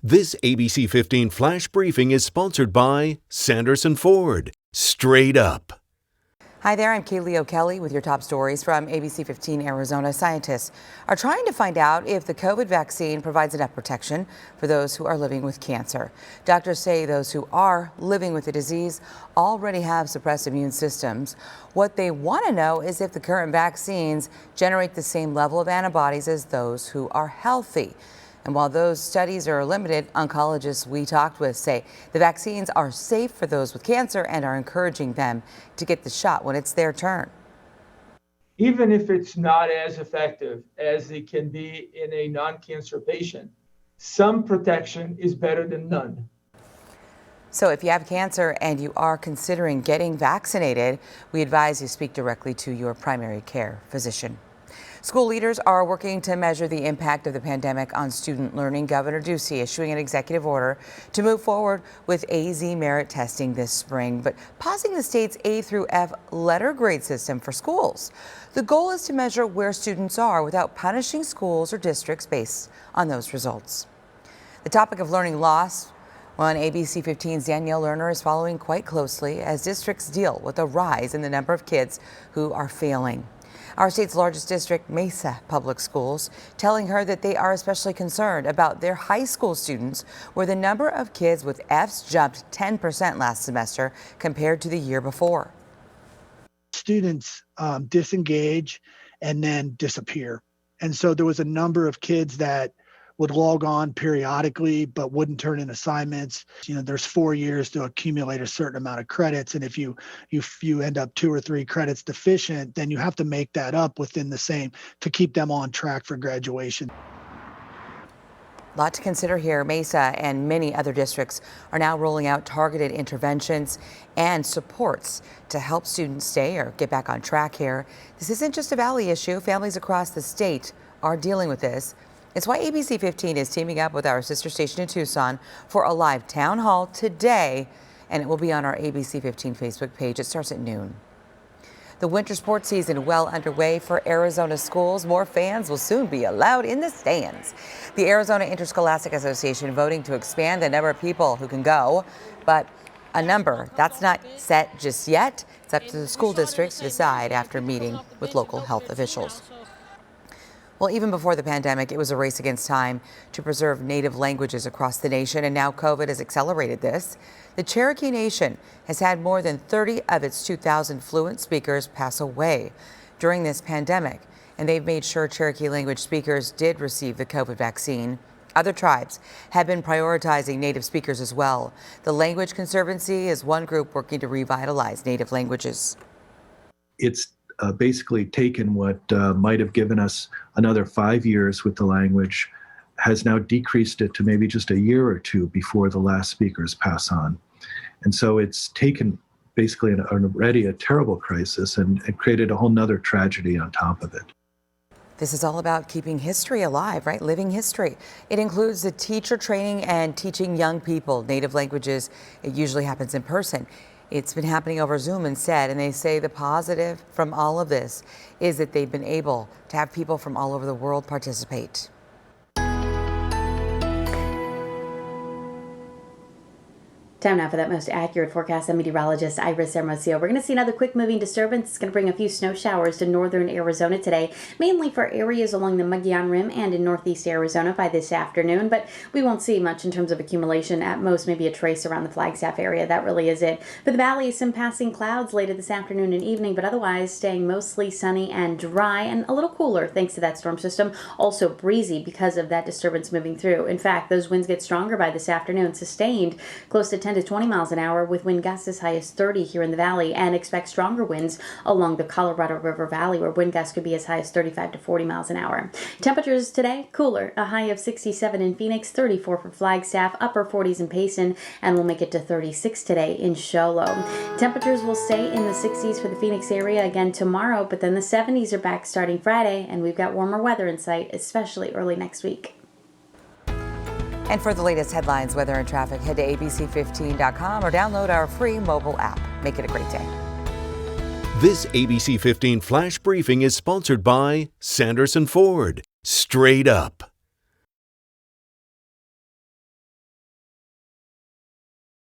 This ABC 15 Flash Briefing is sponsored by Sanderson Ford. Straight up. Hi there, I'm Kaylee O'Kelly with your top stories from ABC15 Arizona. Scientists are trying to find out if the COVID vaccine provides enough protection for those who are living with cancer. Doctors say those who are living with the disease already have suppressed immune systems. What they want to know is if the current vaccines generate the same level of antibodies as those who are healthy. And while those studies are limited, oncologists we talked with say the vaccines are safe for those with cancer and are encouraging them to get the shot when it's their turn. Even if it's not as effective as it can be in a non-cancer patient, some protection is better than none. So if you have cancer and you are considering getting vaccinated, we advise you speak directly to your primary care physician. School leaders are working to measure the impact of the pandemic on student learning. Governor Ducey issuing an executive order to move forward with AZ merit testing this spring, but pausing the state's A through F letter grade system for schools. The goal is to measure where students are without punishing schools or districts based on those results. The topic of learning loss, one ABC 15's Danielle Lerner is following quite closely as districts deal with a rise in the number of kids who are failing. Our state's largest district, Mesa Public Schools, telling her that they are especially concerned about their high school students, where the number of kids with Fs jumped 10% last semester compared to the year before. Students disengage and then disappear. And so there was a number of kids that would log on periodically but wouldn't turn in assignments. There's 4 years to accumulate a certain amount of credits, and if you end up 2 or 3 credits deficient, then you have to make that up within the same to keep them on track for graduation. A lot to consider here. Mesa and many other districts are now rolling out targeted interventions and supports to help students stay or get back on track here. This isn't just a Valley issue. Families across the state are dealing with this. It's why ABC 15 is teaming up with our sister station in Tucson for a live town hall today, and it will be on our ABC 15 Facebook page. It starts at noon. The winter sports season well underway for Arizona schools. More fans will soon be allowed in the stands. The Arizona Interscholastic Association voting to expand the number of people who can go, but a number that's not set just yet. It's up to the school districts to decide after meeting with local health officials. Well, even before the pandemic, it was a race against time to preserve native languages across the nation, and now COVID has accelerated this. The Cherokee Nation has had more than 30 of its 2,000 fluent speakers pass away during this pandemic, and they've made sure Cherokee language speakers did receive the COVID vaccine. Other tribes have been prioritizing native speakers as well. The Language Conservancy is one group working to revitalize native languages. It's basically taken what might have given us another 5 years with the language, has now decreased it to maybe just a year or two before the last speakers pass on. And so it's taken basically already a terrible crisis and it created a whole nother tragedy on top of it. This is all about keeping history alive, right? Living history. It includes the teacher training and teaching young people native languages. It usually happens in person. It's been happening over Zoom instead, and they say the positive from all of this is that they've been able to have people from all over the world participate. Time now for that most accurate forecast. I'm meteorologist Iris Hermosillo. We're going to see another quick moving disturbance. It's going to bring a few snow showers to northern Arizona today, mainly for areas along the Mogollon Rim and in northeast Arizona by this afternoon. But we won't see much in terms of accumulation. At most, maybe a trace around the Flagstaff area. That really is it. For the valley, some passing clouds later this afternoon and evening, but otherwise staying mostly sunny and dry and a little cooler thanks to that storm system. Also breezy because of that disturbance moving through. In fact, those winds get stronger by this afternoon, sustained close to 10 to 20 miles an hour with wind gusts as high as 30 here in the valley, and expect stronger winds along the Colorado River Valley where wind gusts could be as high as 35 to 40 miles an hour. Temperatures today cooler, a high of 67 in Phoenix, 34 for Flagstaff, upper 40s in Payson, and we'll make it to 36 today in Show Low. Temperatures will stay in the 60s for the Phoenix area again tomorrow, but then the 70s are back starting Friday, and we've got warmer weather in sight, especially early next week. And for the latest headlines, weather, and traffic, head to abc15.com or download our free mobile app. Make it a great day. This ABC 15 Flash Briefing is sponsored by Sanderson Ford. Straight up.